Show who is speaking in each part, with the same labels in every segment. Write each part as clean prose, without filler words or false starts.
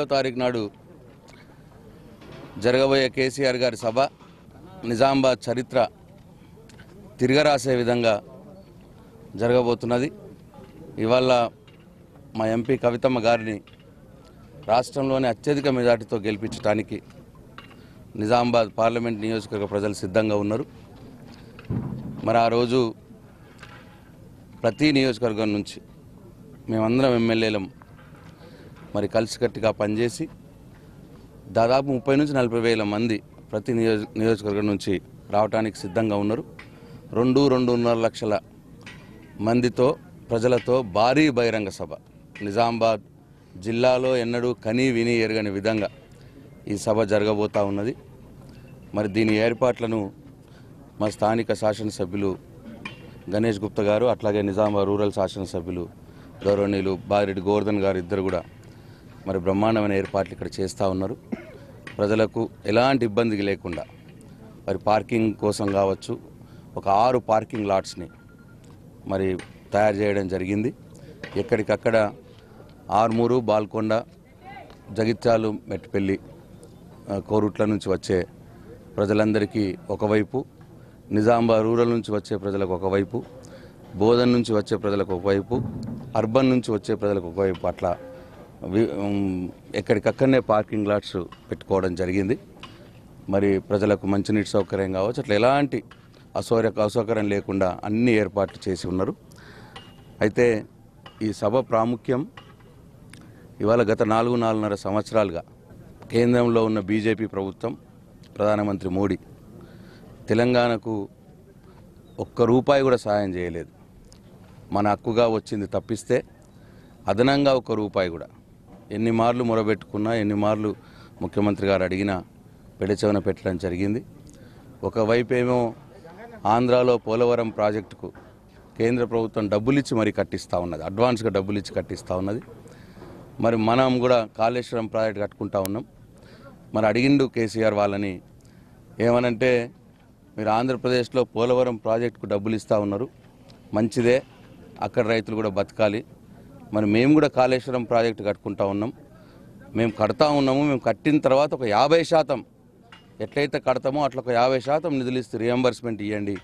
Speaker 1: 5వ తారీఖు నాడు జరగబోయే కేసీఆర్ గారి సభ నిజామాబాద్ చరిత్ర తిరగరాసే విధంగా జరగబోతున్నది. ఇవాళ మా ఎంపీ కవితమ్మ గారిని రాష్ట్రంలోనే అత్యధిక మెజార్టీతో గెలిపించడానికి నిజామాబాద్ పార్లమెంట్ నియోజకవర్గ ప్రజలు సిద్ధంగా ఉన్నారు. మరి ఆ రోజు ప్రతి నియోజకవర్గం నుంచి మేమందరం ఎమ్మెల్యేలం మరి కలిసికట్టుగా పనిచేసి దాదాపు 30 నుంచి 40 వేల మంది ప్రతి నియోజకవర్గం నుంచి రావడానికి సిద్ధంగా ఉన్నారు. 2-2.5 లక్షల మందితో ప్రజలతో భారీ బహిరంగ సభ నిజామాబాద్ జిల్లాలో ఎన్నడూ కనీ విని ఎరగని విధంగా ఈ సభ జరగబోతూ ఉన్నది. మరి దీని ఏర్పాట్లను మా స్థానిక శాసనసభ్యులు గణేష్ గుప్తా గారు, అట్లాగే నిజామాబాద్ రూరల్ శాసనసభ్యులు గౌరవనీయులు బారెడ్డి గోవర్ధన్ గారు ఇద్దరు కూడా మరి బ్రహ్మాండమైన ఏర్పాట్లు ఇక్కడ చేస్తూ ఉన్నారు. ప్రజలకు ఎలాంటి ఇబ్బంది లేకుండా మరి పార్కింగ్ కోసం కావచ్చు, ఒక 6 పార్కింగ్ లాట్స్ని మరి తయారు చేయడం జరిగింది. ఎక్కడికక్కడ ఆర్మూరు, బాల్కొండ, జగిత్యాలు, మెట్పల్లి, కోరుట్ల నుంచి వచ్చే ప్రజలందరికీ ఒకవైపు, నిజామాబాద్ రూరల్ నుంచి వచ్చే ప్రజలకు ఒకవైపు, బోధన్ నుంచి వచ్చే ప్రజలకు ఒకవైపు, అర్బన్ నుంచి వచ్చే ప్రజలకు ఒకవైపు, అట్లా ఎక్కడికక్కడనే పార్కింగ్ లాట్స్ పెట్టుకోవడం జరిగింది. మరి ప్రజలకు మంచినీటి సౌకర్యం కావచ్చు, అట్లా ఎలాంటి అసౌకర్యం లేకుండా అన్ని ఏర్పాట్లు చేసి ఉన్నారు. అయితే ఈ సభ ప్రాముఖ్యం ఇవాళ గత 4-4.5 సంవత్సరాలుగా కేంద్రంలో ఉన్న బీజేపీ ప్రభుత్వం, ప్రధానమంత్రి మోడీ తెలంగాణకు ఒక్క రూపాయి కూడా సాయం చేయలేదు. మన హక్కుగా వచ్చింది తప్పిస్తే అదనంగా ఒక్క రూపాయి కూడా ఎన్ని మార్లు మొరబెట్టుకున్నా, ఎన్ని మార్లు ముఖ్యమంత్రి గారు అడిగినా పెడచెవిన పెట్టడం జరిగింది. ఒకవైపు ఏమో ఆంధ్రాలో పోలవరం ప్రాజెక్టుకు కేంద్ర ప్రభుత్వం డబ్బులిచ్చి మరీ కట్టిస్తూ ఉన్నది, అడ్వాన్స్గా డబ్బులిచ్చి కట్టిస్తూ ఉన్నది. మరి మనం కూడా కాళేశ్వరం ప్రాజెక్టు కట్టుకుంటా ఉన్నాం. మరి అడిగిండు కేసీఆర్ వాళ్ళని ఏమనంటే, మీరు ఆంధ్రప్రదేశ్లో పోలవరం ప్రాజెక్టుకు డబ్బులు ఇస్తూ ఉన్నారు, మంచిదే, అక్కడ రైతులు కూడా బతకాలి. మరి మేము కూడా కాళేశ్వరం ప్రాజెక్టు కట్టుకుంటా ఉన్నాం, మేము కడతా ఉన్నాము, మేము కట్టిన తర్వాత ఒక 50% ఎట్లయితే కడతామో అట్లా ఒక 50% నిధులు ఇస్తే రియంబర్స్మెంట్ ఇవ్వండి,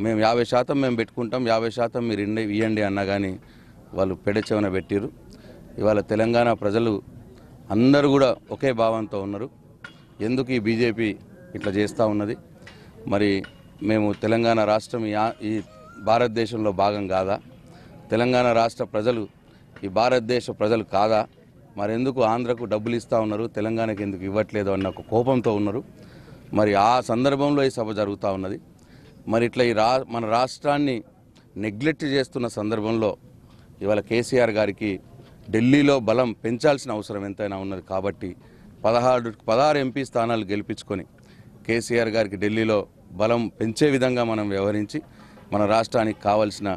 Speaker 1: మేము 50% మేము పెట్టుకుంటాం, 50% మీరు ఇవ్వండి అన్నా కానీ వాళ్ళు పెడచెవిన పెట్టిరు. ఇవాళ తెలంగాణ ప్రజలు అందరూ కూడా ఒకే భావంతో ఉన్నారు. ఎందుకు ఈ బీజేపీ ఇట్లా చేస్తూ ఉన్నది? మరి మేము తెలంగాణ రాష్ట్రం ఈ భారతదేశంలో భాగం కాదా? తెలంగాణ రాష్ట్ర ప్రజలు ఈ భారతదేశ ప్రజలు కాదా? మరి ఎందుకు ఆంధ్రకు డబ్బులు ఇస్తూ ఉన్నారు, తెలంగాణకి ఎందుకు ఇవ్వట్లేదు అన్న ఒక కోపంతో ఉన్నారు. మరి ఆ సందర్భంలో ఈ సభ జరుగుతూ ఉన్నది. మరి ఇట్లా మన రాష్ట్రాన్ని నెగ్లెక్ట్ చేస్తున్న సందర్భంలో ఇవాళ కేసీఆర్ గారికి ఢిల్లీలో బలం పెంచాల్సిన అవసరం ఎంతైనా ఉన్నది. కాబట్టి 16 ఎంపీ స్థానాలు గెలిపించుకొని కేసీఆర్ గారికి ఢిల్లీలో బలం పెంచే విధంగా మనం వ్యవహరించి మన రాష్ట్రానికి కావాల్సిన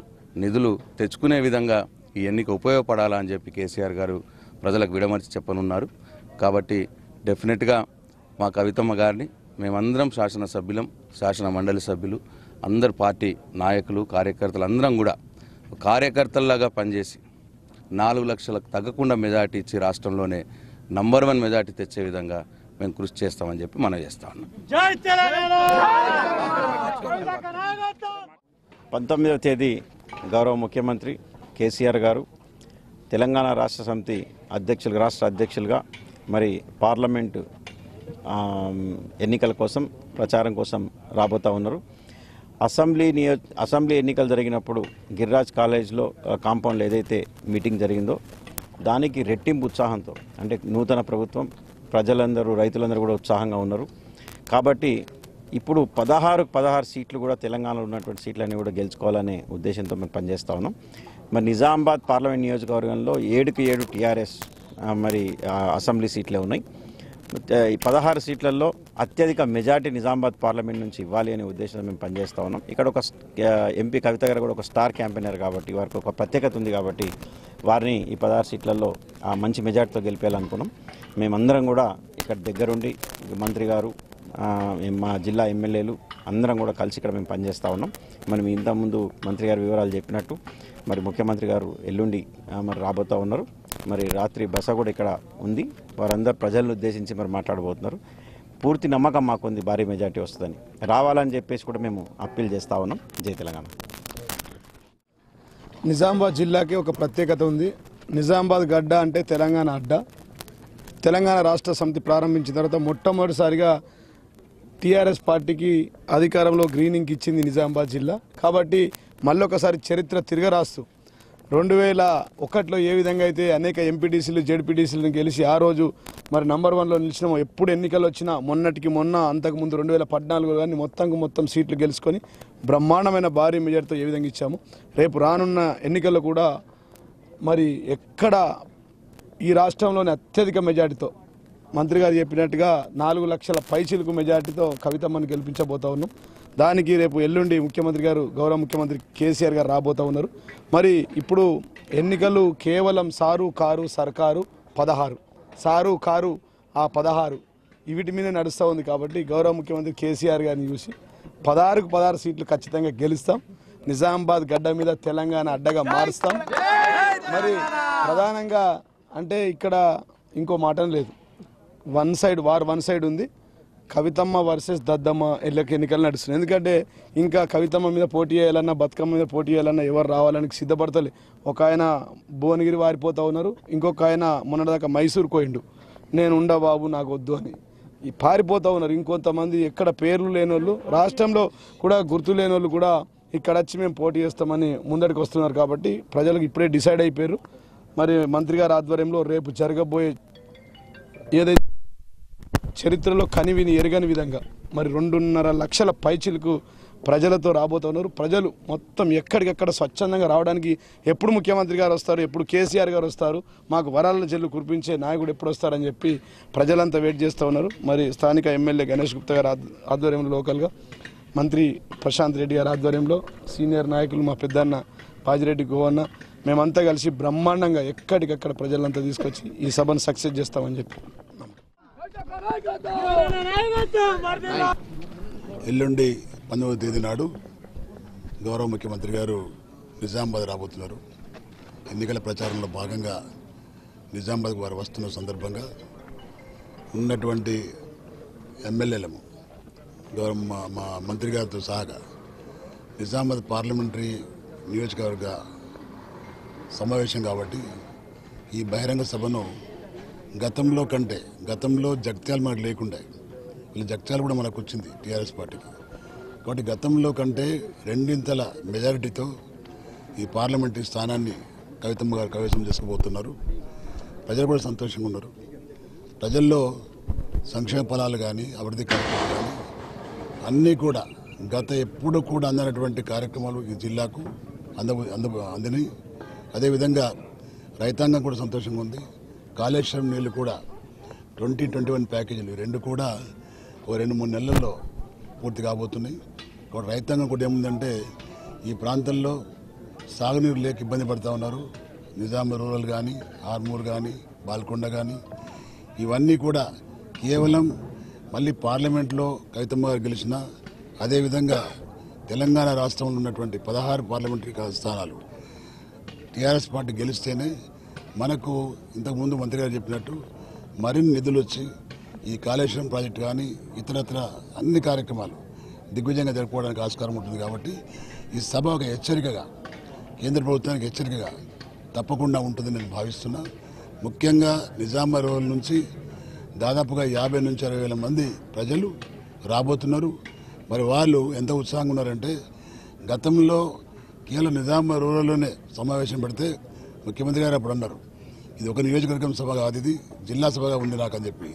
Speaker 1: నిధులు తెచ్చుకునే విధంగా ఈ ఎన్నిక ఉపయోగపడాలా అని చెప్పి కేసీఆర్ గారు ప్రజలకు విడమర్చి చెప్పనున్నారు. కాబట్టి డెఫినెట్గా మా కవితమ్మ గారిని మేమందరం శాసనసభ్యులం, శాసన మండలి సభ్యులు, అందరు పార్టీ నాయకులు, కార్యకర్తలు అందరం కూడా కార్యకర్తల్లాగా పనిచేసి 4 లక్షలకు తగ్గకుండా మెజార్టీ ఇచ్చి రాష్ట్రంలోనే నంబర్ 1 మెజార్టీ తెచ్చే విధంగా మేము కృషి చేస్తామని చెప్పి మనం చేస్తా ఉన్నాం.
Speaker 2: 19వ తేదీ గౌరవ ముఖ్యమంత్రి కేసీఆర్ గారు తెలంగాణ రాష్ట్ర సమితి రాష్ట్ర అధ్యక్షులుగా మరి పార్లమెంటు ఎన్నికల కోసం ప్రచారం కోసం రాబోతూ ఉన్నారు. అసెంబ్లీ ఎన్నికలు జరిగినప్పుడు గిరిరాజ్ కాలేజ్లో కాంపౌండ్లో ఏదైతే మీటింగ్ జరిగిందో దానికి రెట్టింపు ఉత్సాహంతో, అంటే నూతన ప్రభుత్వం, ప్రజలందరూ, రైతులందరూ కూడా ఉత్సాహంగా ఉన్నారు. కాబట్టి ఇప్పుడు 16 సీట్లు కూడా తెలంగాణలో ఉన్నటువంటి సీట్లన్నీ కూడా గెలుచుకోవాలనే ఉద్దేశంతో మేము పనిచేస్తూ ఉన్నాం. మరి నిజామాబాద్ పార్లమెంట్ నియోజకవర్గంలో 7కి 7 టీఆర్ఎస్ మరి అసెంబ్లీ సీట్లే ఉన్నాయి. ఈ 16 సీట్లలో అత్యధిక మెజార్టీ నిజామాబాద్ పార్లమెంట్ నుంచి ఇవ్వాలి అనే ఉద్దేశంతో మేము పనిచేస్తూ ఉన్నాం. ఇక్కడ ఒక ఎంపీ కవిత గారు కూడా ఒక స్టార్ క్యాంపెయినర్ కాబట్టి, వారికి ఒక ప్రత్యేకత ఉంది కాబట్టి వారిని ఈ 16 సీట్లలో మంచి మెజార్టీతో గెలిపేయాలనుకున్నాం. మేమందరం కూడా ఇక్కడ దగ్గరుండి మంత్రి గారు, మా జిల్లా ఎమ్మెల్యేలు అందరం కూడా కలిసి ఇక్కడ మేము పనిచేస్తూ ఉన్నాం. మనం ఇంతకుముందు మంత్రి గారు వివరాలు చెప్పినట్టు మరి ముఖ్యమంత్రి గారు ఎల్లుండి మరి రాబోతూ ఉన్నారు. మరి రాత్రి బస కూడా ఇక్కడ ఉంది. వారందరూ ప్రజలను ఉద్దేశించి మరి మాట్లాడబోతున్నారు. పూర్తి నమ్మకం మాకుంది భారీ మెజార్టీ వస్తుందని. రావాలని చెప్పేసి కూడా మేము అప్పీల్ చేస్తా ఉన్నాం. జై తెలంగాణ.
Speaker 3: నిజామాబాద్ జిల్లాకి ఒక ప్రత్యేకత ఉంది. నిజామాబాద్ గడ్డ అంటే తెలంగాణ అడ్డ. తెలంగాణ రాష్ట్ర సమితి ప్రారంభించిన తర్వాత మొట్టమొదటిసారిగా టీఆర్ఎస్ పార్టీకి అధికారంలో గ్రీనింగ్ ఇచ్చింది నిజామాబాద్ జిల్లా. కాబట్టి మళ్ళొకసారి చరిత్ర తిరగరాస్తూ 2001లో ఏ విధంగా అయితే అనేక ఎంపీటీసీలు జెడ్పీటీసీలను గెలిచి ఆ రోజు మరి నంబర్ 1లో నిలిచినామో, ఎప్పుడు ఎన్నికలు వచ్చినా మొన్నటికి మొన్న అంతకుముందు 2014 కానీ మొత్తం సీట్లు గెలుచుకొని బ్రహ్మాండమైన భారీ మెజార్టీతో ఏ విధంగా ఇచ్చాము, రేపు రానున్న ఎన్నికల్లో కూడా మరి ఎక్కడ ఈ రాష్ట్రంలోని అత్యధిక మెజార్టీతో మంత్రి గారు చెప్పినట్టుగా 4 లక్షల పైచిలకు మెజార్టీతో కవితమ్మను గెలిపించబోతా ఉన్నాం. దానికి రేపు ఎల్లుండి ముఖ్యమంత్రి గారు, గౌరవ ముఖ్యమంత్రి కేసీఆర్ గారు రాబోతూ ఉన్నారు. మరి ఇప్పుడు ఎన్నికలు కేవలం సారు కారు సర్కారు 16, సారు కారు ఆ 16 వీటి మీద నడుస్తూ ఉంది. కాబట్టి గౌరవ ముఖ్యమంత్రి కేసీఆర్ గారిని చూసి 16కు 16 సీట్లు ఖచ్చితంగా గెలుస్తాం. నిజామాబాద్ గడ్డ మీద తెలంగాణ అడ్డగా మారుస్తాం. మరి ప్రధానంగా అంటే ఇక్కడ ఇంకో మాట లేదు, వన్ సైడ్ ఉంది. కవితమ్మ వర్సెస్ దద్దమ్మ ఎన్నికలు నడుస్తున్నాయి. ఎందుకంటే ఇంకా కవితమ్మ మీద పోటీ చేయాలన్నా, బతుకమ్మ మీద పోటీ చేయాలన్నా ఎవరు రావాలని సిద్ధపడతలే. ఒక ఆయన భువనగిరి వారిపోతూ ఉన్నారు, ఇంకొక ఆయన మొన్నటిదాకా మైసూర్ పోయిండు, నేను ఉండా బాబు నాకు వద్దు అని ఈ పారిపోతూ ఉన్నారు. ఇంకొంతమంది ఎక్కడ పేర్లు లేని వాళ్ళు, రాష్ట్రంలో కూడా గుర్తు లేని వాళ్ళు కూడా ఇక్కడ వచ్చి మేము పోటీ చేస్తామని ముందడికి వస్తున్నారు. కాబట్టి ప్రజలకు ఇప్పుడే డిసైడ్ అయిపోయారు. మరి మంత్రి గారి ఆధ్వర్యంలో రేపు జరగబోయే ఏదైతే చరిత్రలో కనివిని ఎరగని విధంగా మరి 2.5 లక్షల పైచిలకు ప్రజలతో రాబోతున్నారు. ప్రజలు మొత్తం ఎక్కడికెక్కడ స్వచ్ఛందంగా రావడానికి ఎప్పుడు ముఖ్యమంత్రి గారు వస్తారు, ఎప్పుడు కేసీఆర్ గారు వస్తారు, మాకు వరాల జల్లు కురిపించే నాయకుడు ఎప్పుడు వస్తారని చెప్పి ప్రజలంతా వెయిట్ చేస్తూ ఉన్నారు. మరి స్థానిక ఎమ్మెల్యే గణేష్ గుప్తా గారి ఆధ్వర్యంలో, లోకల్గా మంత్రి ప్రశాంత్ రెడ్డి గారి ఆధ్వర్యంలో, సీనియర్ నాయకులు మా పెద్దన్న పాజిరెడ్డి గోవన్న, మేమంతా కలిసి బ్రహ్మాండంగా ఎక్కడికక్కడ ప్రజలంతా తీసుకొచ్చి ఈ సభను సక్సెస్ చేస్తామని చెప్పి
Speaker 4: ఎల్లుండి 19వ తేదీ నాడు గౌరవ ముఖ్యమంత్రి గారు నిజామాబాద్ రాబోతున్నారు. ఎన్నికల ప్రచారంలో భాగంగా నిజామాబాద్కు వారు వస్తున్న సందర్భంగా ఉన్నటువంటి ఎమ్మెల్యేలము గౌరవ మా మంత్రి గారితో సహా నిజామాబాద్ పార్లమెంటరీ నియోజకవర్గ సమావేశం కాబట్టి ఈ బహిరంగ సభను గతంలో జగిత్యాల మనకు లేకుండా జగిత్యాల కూడా మనకు వచ్చింది టీఆర్ఎస్ పార్టీకి. కాబట్టి గతంలో కంటే 2 మెజారిటీతో ఈ పార్లమెంటరీ స్థానాన్ని కవితమ్మ గారు కైవసం చేసుకోబోతున్నారు. ప్రజలు కూడా సంతోషంగా ఉన్నారు. ప్రజల్లో సంక్షేమ ఫలాలు కానీ, అభివృద్ధి కార్యక్రమాలు కానీ అన్నీ కూడా ఎప్పుడు కూడా అందనటువంటి కార్యక్రమాలు ఈ జిల్లాకు అందని. అదేవిధంగా రైతాంగం కూడా సంతోషంగా ఉంది. కాళేశ్వరం నీళ్లు కూడా 2021 ప్యాకేజీలు 2 కూడా ఓ 2-3 నెలల్లో పూర్తి కాబోతున్నాయి. కాబట్టి రైతాంగం కూడా ఏముందంటే ఈ ప్రాంతంలో సాగునీరు లేక ఇబ్బంది పడుతూ ఉన్నారు. నిజామాబాద్ రూరల్ కానీ, ఆర్మూర్ కానీ, బాల్కొండ కానీ ఇవన్నీ కూడా కేవలం మళ్ళీ పార్లమెంట్లో కవితమ్మ గారు గెలిచిన, అదేవిధంగా తెలంగాణ రాష్ట్రంలో ఉన్నటువంటి 16 పార్లమెంటరీ స్థానాలు టీఆర్ఎస్ పార్టీ గెలిస్తేనే మనకు ఇంతకుముందు మంత్రి గారు చెప్పినట్టు మరిన్ని నిధులు వచ్చి ఈ కాళేశ్వరం ప్రాజెక్టు కానీ ఇతరత్ర అన్ని కార్యక్రమాలు దిగ్విజయంగా జరుపుకోవడానికి ఆస్కారం ఉంటుంది. కాబట్టి ఈ సభ ఒక హెచ్చరికగా, కేంద్ర ప్రభుత్వానికి హెచ్చరికగా తప్పకుండా ఉంటుందని నేను భావిస్తున్నా. ముఖ్యంగా నిజామాబాద్ రూరల్ నుంచి దాదాపుగా 50 నుంచి 60 వేల మంది ప్రజలు రాబోతున్నారు. మరి వాళ్ళు ఎంత ఉత్సాహంగా ఉన్నారంటే గతంలో కేవలం నిజామాబాద్ రూరల్లోనే సమావేశం పెడితే ముఖ్యమంత్రి గారు అప్పుడు అన్నారు, ఇది ఒక నియోజకవర్గం సభ కాదు, ఇది జిల్లా సభగా ఉంది నాకు అని చెప్పి.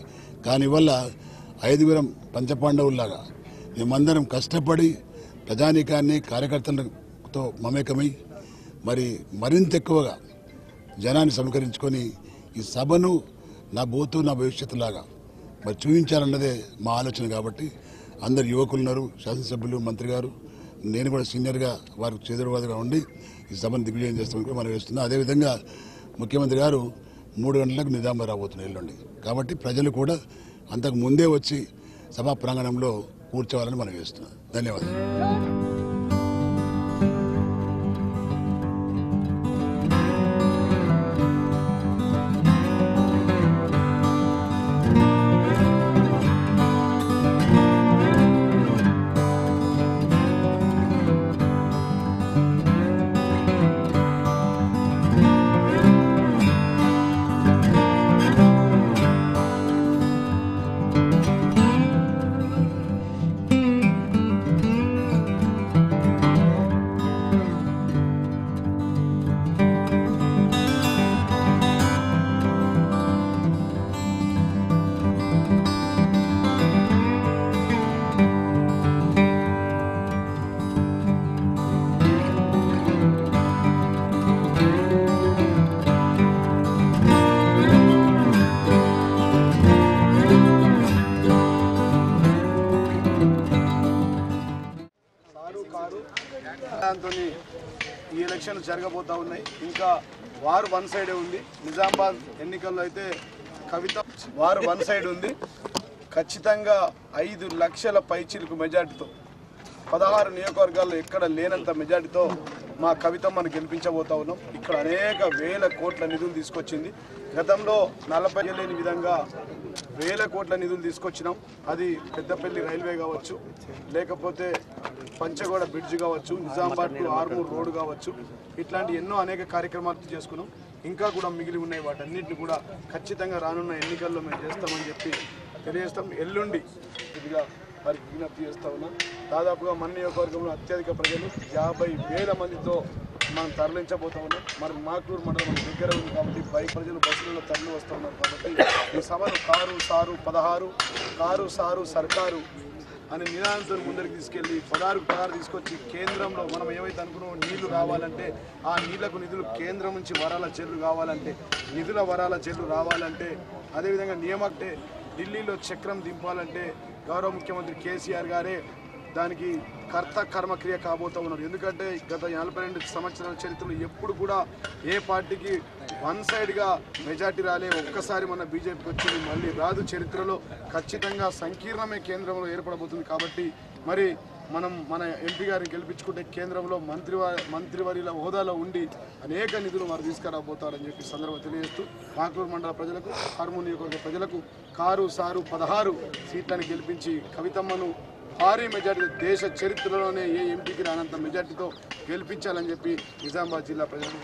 Speaker 4: కానీ వల్ల 5 పంచపాండవుల్లాగా మేమందరం కష్టపడి ప్రజానీకాన్ని, కార్యకర్తలతో మమేకమై మరింత ఎక్కువగా జనాన్ని సమీకరించుకొని ఈ సభను నా భూతు నా భవిష్యత్తులాగా చూపించాలన్నదే మా ఆలోచన. కాబట్టి అందరు యువకులు ఉన్నారు, శాసనసభ్యులు, మంత్రి గారు, నేను కూడా సీనియర్గా వారికి చేదురువాదుగా ఉండి ఈ సభను దిగ్విజయం చేస్తామని కూడా మనం వేస్తున్నాం. అదేవిధంగా ముఖ్యమంత్రి గారు 3 గంటలకు నిజామాబాద్ రాబోతున్నారు ఎల్లుండి. కాబట్టి ప్రజలు కూడా అంతకు ముందే వచ్చి సభా ప్రాంగణంలో కూర్చోవాలని మనం వేస్తున్నాం. ధన్యవాదాలు.
Speaker 3: ఎలక్షన్లు జరగబోతూ ఉన్నాయి. ఇంకా వారు వన్ సైడే ఉంది. నిజామాబాద్ ఎన్నికల్లో అయితే కవిత వారు వన్ సైడ్ ఉంది. ఖచ్చితంగా 5 లక్షల పైచీలకు మెజార్టీతో 16 నియోజకవర్గాల్లో ఎక్కడ లేనంత మెజార్టీతో మా కవితమ్మను గెలిపించబోతా ఉన్నాం. ఇక్కడ అనేక వేల కోట్ల నిధులు తీసుకొచ్చింది. గతంలో 40 లేని విధంగా వేల కోట్ల నిధులు తీసుకొచ్చినాం. అది పెద్దపల్లి రైల్వే కావచ్చు, లేకపోతే పంచగోడ బ్రిడ్జ్ కావచ్చు, నిజామాబాద్ టు ఆర్మూర్ రోడ్డు కావచ్చు, ఇట్లాంటి ఎన్నో అనేక కార్యక్రమాలు చేసుకున్నాం. ఇంకా కూడా మిగిలి ఉన్నాయి. వాటన్నిటిని కూడా ఖచ్చితంగా రానున్న ఎన్నికల్లో మేము చేస్తామని చెప్పి తెలియజేస్తాం. ఎల్లుండి ఇదిగా వారికి విజ్ఞప్తి చేస్తా ఉన్నాం. దాదాపుగా మన నియోజకవర్గంలో అత్యధిక ప్రజలు 50,000 మందితో మనం తరలించబోతా ఉన్నాం. మరి మాటూరు మండలం మన దగ్గర ఉంది కాబట్టి ప్రజలు బస్సులలో తరలి వస్తూ ఉన్నారు. కాబట్టి ఈ సభను కారు సారు 16 కారు సారు సర్కారు అనే నినాదంతో ముందరికి తీసుకెళ్ళి 16 తీసుకొచ్చి కేంద్రంలో మనం ఏవైతే అనుకున్నామో నీళ్లు రావాలంటే ఆ నీళ్లకు నిధులు కేంద్రం నుంచి వరాల చెల్లు కావాలంటే నిధుల వరాల చెల్లు రావాలంటే అదేవిధంగా నియమక్టే ఢిల్లీలో చక్రం దింపాలంటే గౌరవ ముఖ్యమంత్రి కేసీఆర్ గారే దానికి కర్త కర్మక్రియ కాబోతూ ఉన్నారు. ఎందుకంటే గత 42 సంవత్సరాల చరిత్రలో ఎప్పుడు కూడా ఏ పార్టీకి వన్ సైడ్గా మెజార్టీ రాలే. ఒక్కసారి మన బీజేపీకి వచ్చింది, మళ్ళీ రాదు. చరిత్రలో ఖచ్చితంగా సంకీర్ణమే కేంద్రంలో ఏర్పడబోతుంది. కాబట్టి మరి మనం మన ఎంపీ గారిని గెలిపించుకుంటే కేంద్రంలో మంత్రివర్యుల హోదాలో ఉండి అనేక నిధులు వారు తీసుకురాబోతారని చెప్పి సందర్భంగా తెలియజేస్తూ కాకూరు మండల ప్రజలకు, హార్మోన్ నియోజకవర్గ ప్రజలకు కారు సారు 16 సీట్లను గెలిపించి కవితమ్మను భారీ మెజార్టీ దేశ చరిత్రలోనే ఏ ఎంపీకి రానంత మెజార్టీతో గెలిపించాలని చెప్పి నిజామాబాద్ జిల్లా ప్రజలకు